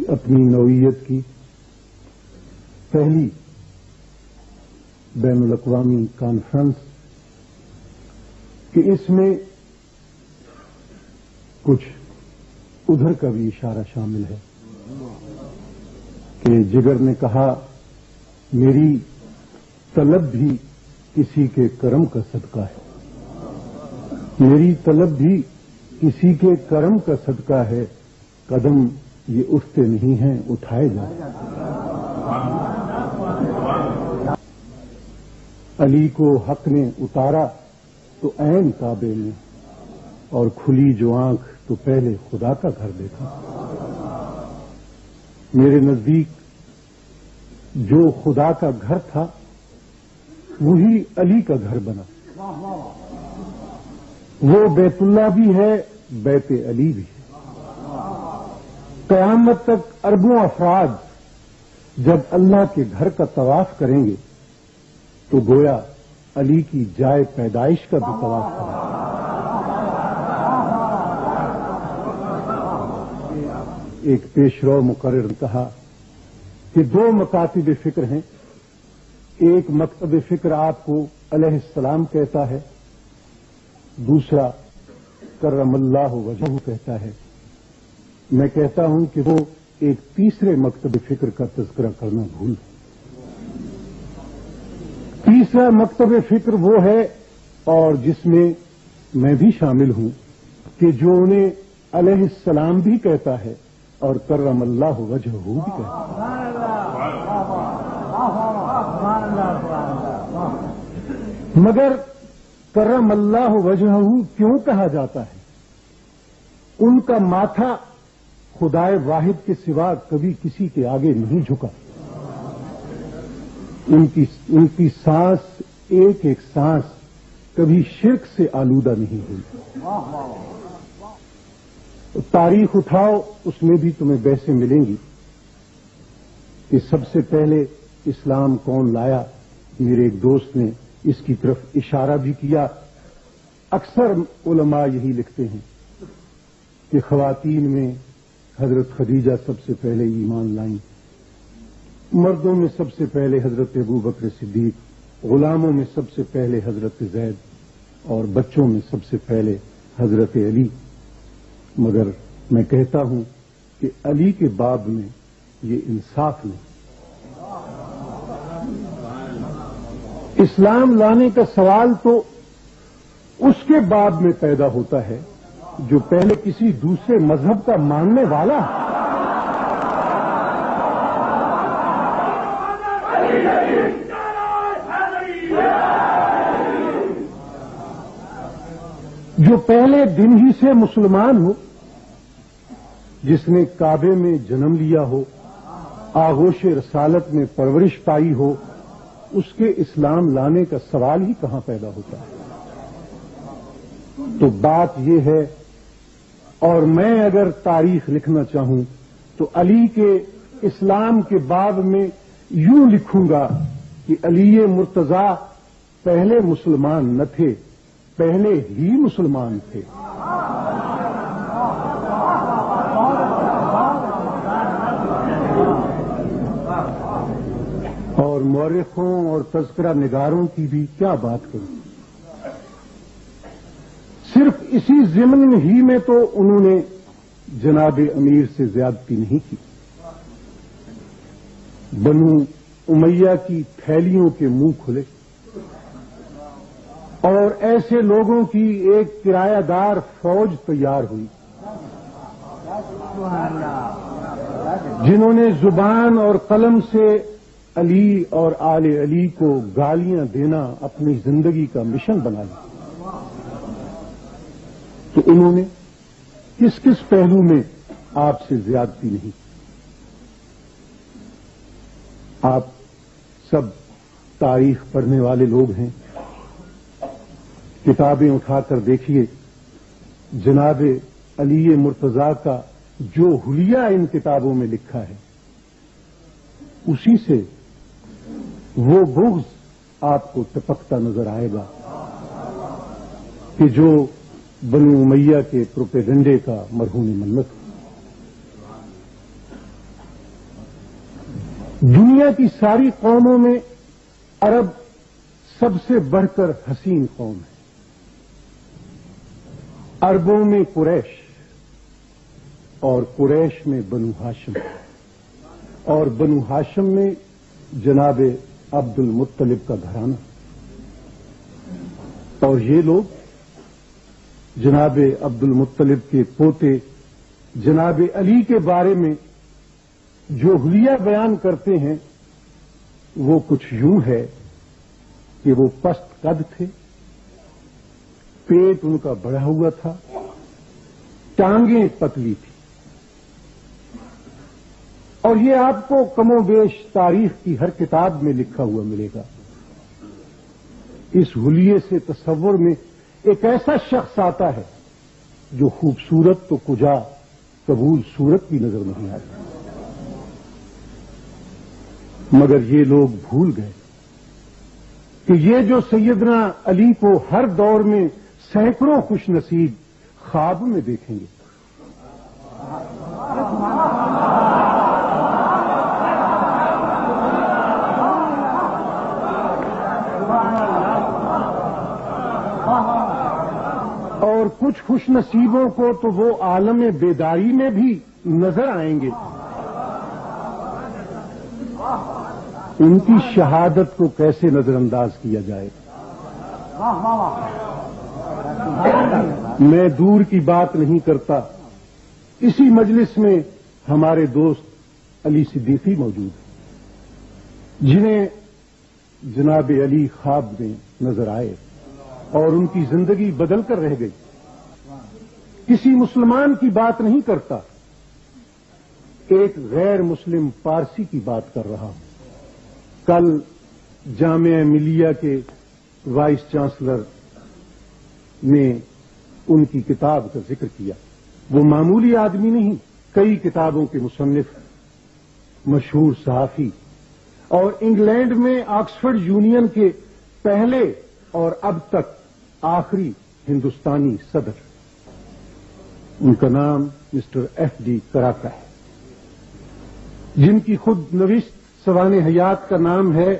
اپنی نوعیت کی پہلی بین الاقوامی کانفرنس کہ اس میں کچھ ادھر کا بھی اشارہ شامل ہے کہ جگر نے کہا میری طلب بھی کسی کے کرم کا صدقہ ہے، میری طلب بھی کسی کے کرم کا صدقہ ہے، قدم یہ اٹھتے نہیں ہیں اٹھائے جائیں۔ علی کو حق نے اتارا تو عین کعبے میں، اور کھلی جو آنکھ تو پہلے خدا کا گھر دیکھا۔ میرے نزدیک جو خدا کا گھر تھا وہی علی کا گھر بنا۔ وہ بیت اللہ بھی ہے، بیت علی بھی ہے۔ قیامت تک اربوں افراد جب اللہ کے گھر کا طواف کریں گے تو گویا علی کی جائے پیدائش کا بھی طواف کریں گے۔ ایک پیشرو مقرر نے کہا کہ دو مکاتب فکر ہیں، ایک مکتب فکر آپ کو علیہ السلام کہتا ہے، دوسرا کرم اللہ وجہہ کہتا ہے۔ میں کہتا ہوں کہ وہ ایک تیسرے مکتب فکر کا تذکرہ کرنا بھول۔ تیسرا مکتب فکر وہ ہے، اور جس میں میں بھی شامل ہوں، کہ جو انہیں علیہ السلام بھی کہتا ہے اور کرم اللہ وجہہ بھی کہتا ہے۔ مگر کرم اللہ وجہہ کیوں کہا جاتا ہے؟ ان کا ماتھا خدائے واحد کے سوا کبھی کسی کے آگے نہیں جھکا۔ ان کی سانس ایک ایک سانس کبھی شرک سے آلودہ نہیں ہوئی۔ تاریخ اٹھاؤ، اس میں بھی تمہیں بحثیں ملیں گی کہ سب سے پہلے اسلام کون لایا۔ میرے ایک دوست نے اس کی طرف اشارہ بھی کیا۔ اکثر علماء یہی لکھتے ہیں کہ خواتین میں حضرت خدیجہ سب سے پہلے ایمان لائیں، مردوں میں سب سے پہلے حضرت ابو بکر صدیق، غلاموں میں سب سے پہلے حضرت زید، اور بچوں میں سب سے پہلے حضرت علی۔ مگر میں کہتا ہوں کہ علی کے باب میں یہ انصاف نہیں۔ اسلام لانے کا سوال تو اس کے باب میں پیدا ہوتا ہے جو پہلے کسی دوسرے مذہب کا ماننے والا ہے۔ جو پہلے دن ہی سے مسلمان ہو، جس نے کعبے میں جنم لیا ہو، آغوش رسالت میں پرورش پائی ہو، اس کے اسلام لانے کا سوال ہی کہاں پیدا ہوتا ہے؟ تو بات یہ ہے، اور میں اگر تاریخ لکھنا چاہوں تو علی کے اسلام کے باب میں یوں لکھوں گا کہ علی مرتضی پہلے مسلمان نہ تھے، پہلے ہی مسلمان تھے۔ اور مورخوں اور تذکرہ نگاروں کی بھی کیا بات کروں، صرف اسی ضمن ہی میں تو انہوں نے جناب امیر سے زیادتی نہیں کی۔ بنو امیہ کی تھیلیوں کے منہ کھلے، اور ایسے لوگوں کی ایک کرایہ دار فوج تیار ہوئی جنہوں نے زبان اور قلم سے علی اور آل علی کو گالیاں دینا اپنی زندگی کا مشن بنا لیا۔ تو انہوں نے کس کس پہلو میں آپ سے زیادتی نہیں؟ آپ سب تاریخ پڑھنے والے لوگ ہیں، کتابیں اٹھا کر دیکھیے، جناب علی مرتضی کا جو حلیہ ان کتابوں میں لکھا ہے، اسی سے وہ بغض آپ کو ٹپکتا نظر آئے گا کہ جو بنو امیہ کے پروپیگنڈے کا مرہون منت۔ دنیا کی ساری قوموں میں عرب سب سے بڑھ کر حسین قوم ہے. عربوں میں قریش اور قریش میں بنو ہاشم اور بنو ہاشم میں جناب عبد المطلب کا گھرانہ. اور یہ لوگ جناب عبد المطلب کے پوتے جناب علی کے بارے میں جو حلیہ بیان کرتے ہیں وہ کچھ یوں ہے کہ وہ پست قد تھے، پیٹ ان کا بڑھا ہوا تھا، ٹانگیں پتلی تھی. اور یہ آپ کو کم و بیش تاریخ کی ہر کتاب میں لکھا ہوا ملے گا. اس حلیے سے تصور میں ایک ایسا شخص آتا ہے جو خوبصورت تو کجا قبول صورت بھی نظر نہیں آتی. مگر یہ لوگ بھول گئے کہ یہ جو سیدنا علی کو ہر دور میں سینکڑوں خوش نصیب خواب میں دیکھیں گے، اور کچھ خوش نصیبوں کو تو وہ عالم بیداری میں بھی نظر آئیں گے. ان کی شہادت کو کیسے نظر انداز کیا جائے؟ میں دور کی بات نہیں کرتا. اسی مجلس میں ہمارے دوست علی صدیقی موجود ہیں جنہیں جناب علی خواب میں نظر آئے اور ان کی زندگی بدل کر رہ گئی. کسی مسلمان کی بات نہیں کرتا، ایک غیر مسلم پارسی کی بات کر رہا ہوں. کل جامعہ ملیہ کے وائس چانسلر نے ان کی کتاب کا ذکر کیا. وہ معمولی آدمی نہیں، کئی کتابوں کے مصنف، مشہور صحافی اور انگلینڈ میں آکسفورڈ یونین کے پہلے اور اب تک آخری ہندوستانی صدر. ان کا نام مسٹر ایف ڈی کراکا ہے، جن کی خود نوشت سوانح حیات کا نام ہے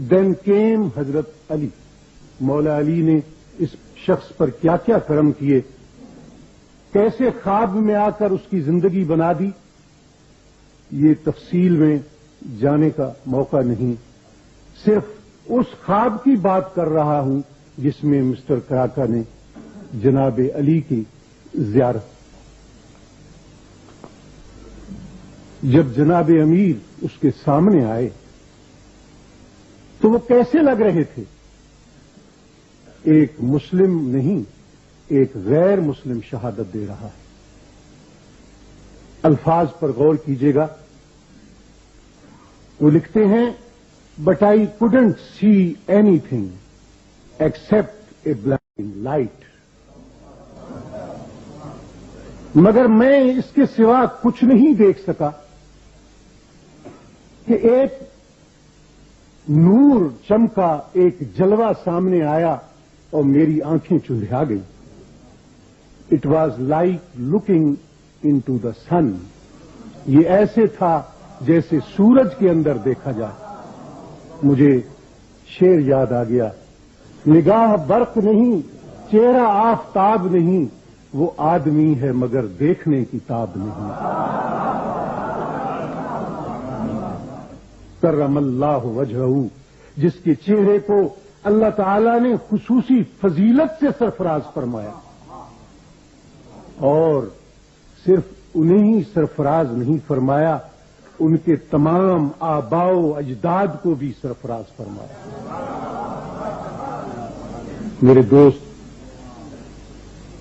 دین کیم حضرت علی. مولا علی نے اس شخص پر کیا کیا کرم کیے، کیسے خواب میں آ کر اس کی زندگی بنا دی، یہ تفصیل میں جانے کا موقع نہیں. صرف اس خواب کی بات کر رہا ہوں جس میں مسٹر کراکا نے جناب علی کی زیارت. جب جناب امیر اس کے سامنے آئے تو وہ کیسے لگ رہے تھے؟ ایک مسلم نہیں، ایک غیر مسلم شہادت دے رہا ہے. الفاظ پر غور کیجیے گا. وہ لکھتے ہیں but I couldn't see anything except a blinding light. مگر میں اس کے سوا کچھ نہیں دیکھ سکا کہ ایک نور چمکا، ایک جلوہ سامنے آیا اور میری آنکھیں چندھیا گئی. It was like looking into the sun. یہ ایسے تھا جیسے سورج کے اندر دیکھا جائے. مجھے شعر یاد آ گیا، نگاہ برق نہیں، چہرہ آفتاب نہیں، وہ آدمی ہے مگر دیکھنے کی تاب نہیں. کرم اللہ وجہہ، جس کے چہرے کو اللہ تعالی نے خصوصی فضیلت سے سرفراز فرمایا، اور صرف انہیں ہی سرفراز نہیں فرمایا، ان کے تمام آباء و اجداد کو بھی سرفراز فرمایا. میرے دوست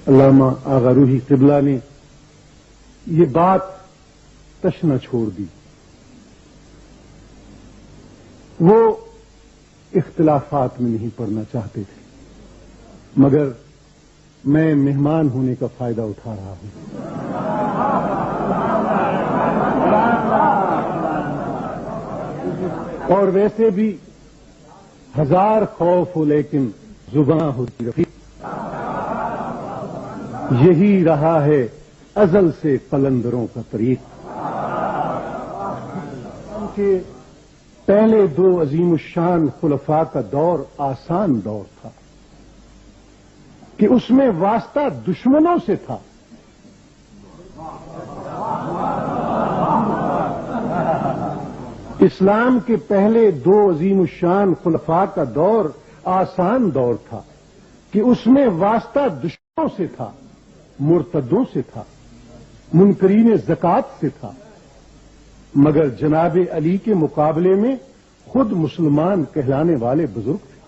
علامہ آغا روحی قبلہ نے یہ بات تشنہ چھوڑ دی. وہ اختلافات میں نہیں پڑنا چاہتے تھے، مگر میں مہمان ہونے کا فائدہ اٹھا رہا ہوں. اور ویسے بھی ہزار خوف ہو لیکن زباں ہوتی رفیق. یہی رہا ہے ازل سے قلندروں کا طریق. کہ پہلے دو عظیم الشان خلفاء کا دور آسان دور تھا کہ اس میں واسطہ دشمنوں سے تھا. اسلام کے پہلے دو عظیم الشان خلفاء کا دور آسان دور تھا کہ اس میں واسطہ دشمنوں سے تھا، مرتدوں سے تھا، منکرین زکات سے تھا، مگر جناب علی کے مقابلے میں خود مسلمان کہلانے والے بزرگ تھے.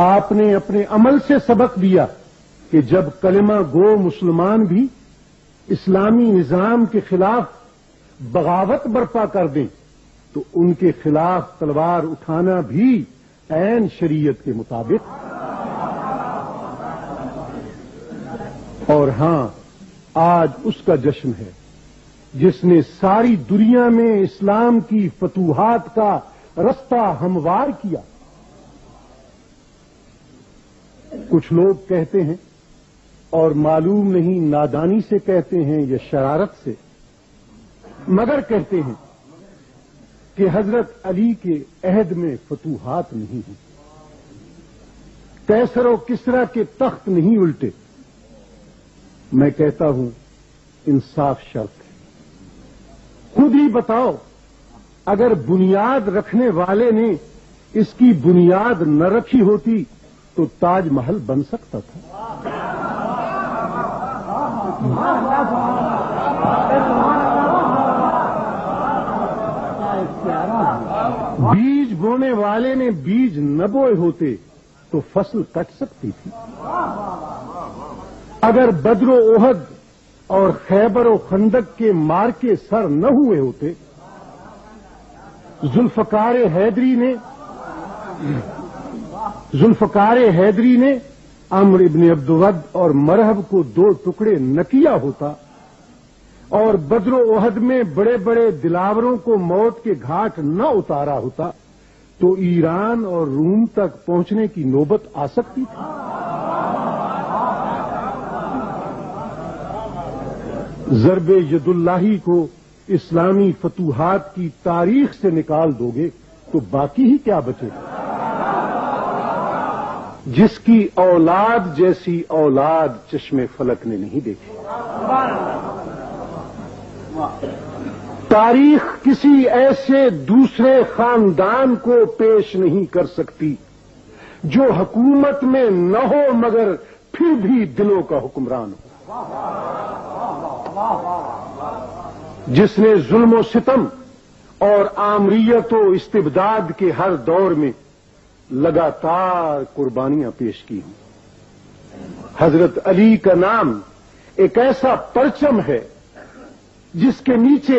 آپ نے اپنے عمل سے سبق دیا کہ جب کلمہ گو مسلمان بھی اسلامی نظام کے خلاف بغاوت برپا کر دیں تو ان کے خلاف تلوار اٹھانا بھی عین شریعت کے مطابق. اور ہاں، آج اس کا جشن ہے جس نے ساری دنیا میں اسلام کی فتوحات کا رستہ ہموار کیا. کچھ لوگ کہتے ہیں، اور معلوم نہیں نادانی سے کہتے ہیں یا شرارت سے، مگر کہتے ہیں کہ حضرت علی کے عہد میں فتوحات نہیں ہیں، کیسر و کسرا کے تخت نہیں الٹے. میں کہتا ہوں انصاف شرط ہے. خود ہی بتاؤ، اگر بنیاد رکھنے والے نے اس کی بنیاد نہ رکھی ہوتی تو تاج محل بن سکتا تھا. بیج بونے والے نے بیج نہ بوئے ہوتے تو فصل کٹ سکتی تھی. اگر بدر و احد اور خیبر و خندق کے مارکے سر نہ ہوئے ہوتے، ذوالفقار حیدری نے عمرو ابن عبدود اور مرہب کو دو ٹکڑے نہ کیا ہوتا، اور بدر و احد میں بڑے بڑے دلاوروں کو موت کے گھاٹ نہ اتارا ہوتا تو ایران اور روم تک پہنچنے کی نوبت آ سکتی تھی. ضرب ید اللہی کو اسلامی فتوحات کی تاریخ سے نکال دو گے تو باقی ہی کیا بچے گا؟ جس کی اولاد جیسی اولاد چشم فلک نے نہیں دیکھی. تاریخ کسی ایسے دوسرے خاندان کو پیش نہیں کر سکتی جو حکومت میں نہ ہو مگر پھر بھی دلوں کا حکمران ہو، جس نے ظلم و ستم اور آمریت و استبداد کے ہر دور میں لگاتار قربانیاں پیش کی ہیں. حضرت علی کا نام ایک ایسا پرچم ہے جس کے نیچے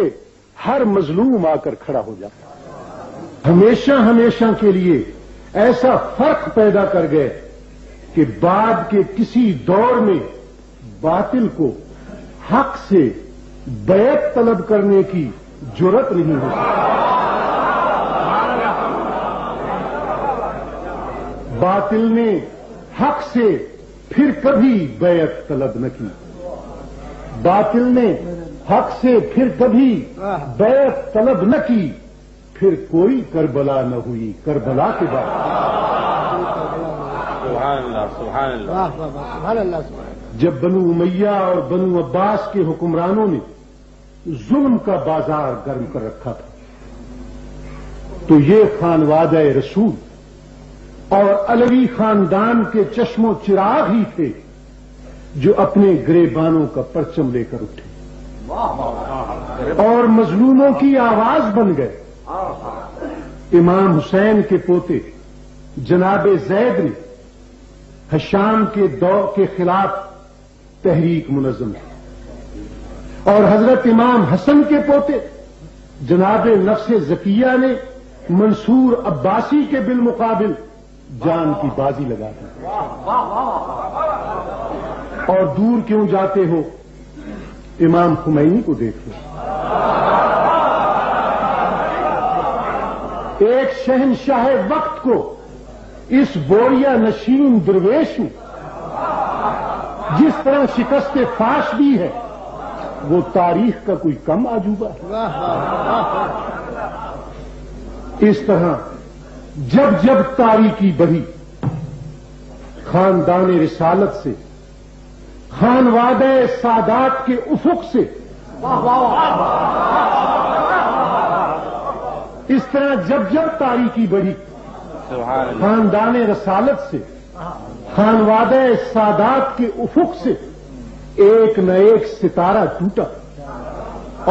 ہر مظلوم آ کر کھڑا ہو جاتا ہے. ہمیشہ ہمیشہ کے لیے ایسا فرق پیدا کر گئے کہ بعد کے کسی دور میں باطل کو حق سے بیعت طلب کرنے کی جرأت نہیں ہو سکتی. باطل نے حق سے پھر کبھی بیعت طلب نہ کی. باطل نے حق سے پھر کبھی بیعت طلب نہ کی. پھر کوئی کربلا نہ ہوئی کربلا کے بعد. سبحان اللہ. جب بنو امیہ اور بنو عباس کے حکمرانوں نے ظلم کا بازار گرم کر رکھا تھا تو یہ خانوادہ رسول اور علوی خاندان کے چشم و چراغ ہی تھے جو اپنے گریبانوں کا پرچم لے کر اٹھے اور مظلوموں کی آواز بن گئے. امام حسین کے پوتے جناب زید نے ہشام کے دور کے خلاف تحریک منظم کی اور حضرت امام حسن کے پوتے جناب نفس زکیہ نے منصور عباسی کے بالمقابل جان کی بازی لگا دی. اور دور کیوں جاتے ہو، امام خمینی کو دیکھ لو. ایک شہنشاہ وقت کو اس بوریا نشین درویش نے جس طرح شکست فاش دی ہے وہ تاریخ کا کوئی کم عجوبہ ہے؟ اس طرح جب جب تاریکی بڑھی، خاندان رسالت سے، خانوادہ سادات کے افق سے، اس طرح جب جب تاریکی بڑھی، خاندان رسالت سے، خانوادہ سادات کے افق سے ایک نہ ایک ستارہ ٹوٹا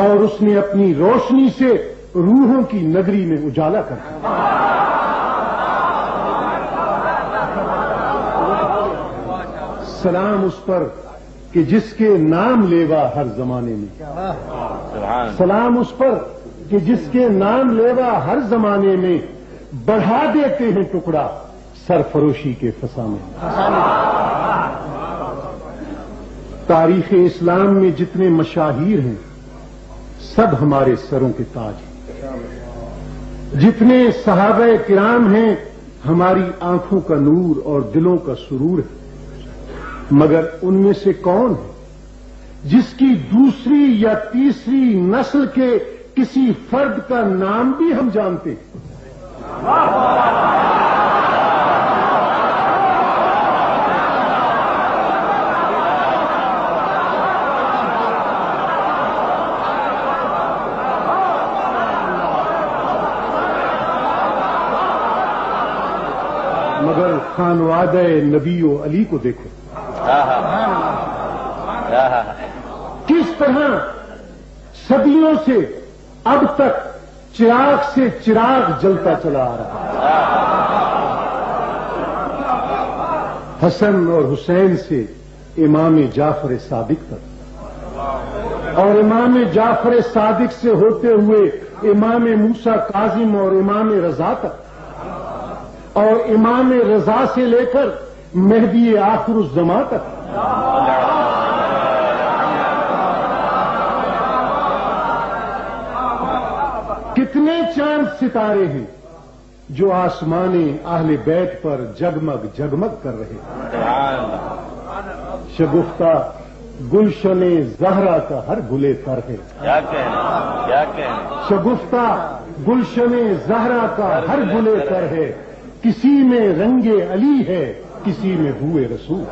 اور اس نے اپنی روشنی سے روحوں کی نگری میں اجالا کر دیا۔ سلام اس پر کہ جس کے نام لیوا ہر زمانے میں، سلام اس پر کہ جس کے نام لیوا ہر زمانے میں بڑھا دیتے ہیں ٹکڑا سرفروشی کے فسانے میں۔ تاریخ اسلام میں جتنے مشاہیر ہیں سب ہمارے سروں کے تاج ہیں، جتنے صحابہ کرام ہیں ہماری آنکھوں کا نور اور دلوں کا سرور ہے، مگر ان میں سے کون ہے جس کی دوسری یا تیسری نسل کے کسی فرد کا نام بھی ہم جانتے ہیں؟ مگر خانوادہ نبی و علی کو دیکھو، کس طرح صدیوں سے اب تک چراغ سے چراغ جلتا چلا آ رہا ہے، حسن اور حسین سے امام جعفر صادق تک، اور امام جعفر صادق سے ہوتے ہوئے امام موسیٰ کاظم اور امام رضا تک، اور امام رضا سے لے کر مہدی آخر الزماں تک۔ کتنے چاند ستارے ہیں جو آسمان اہل بیت پر جگمگ جگمگ کر رہے ہیں۔ شگفتہ گلشن زہرا کا ہر گلے تر ہے، شگفتہ گلشن زہرا کا ہر گلے تر ہے، کسی میں رنگ علی ہے، کسی میں بوئے رسول۔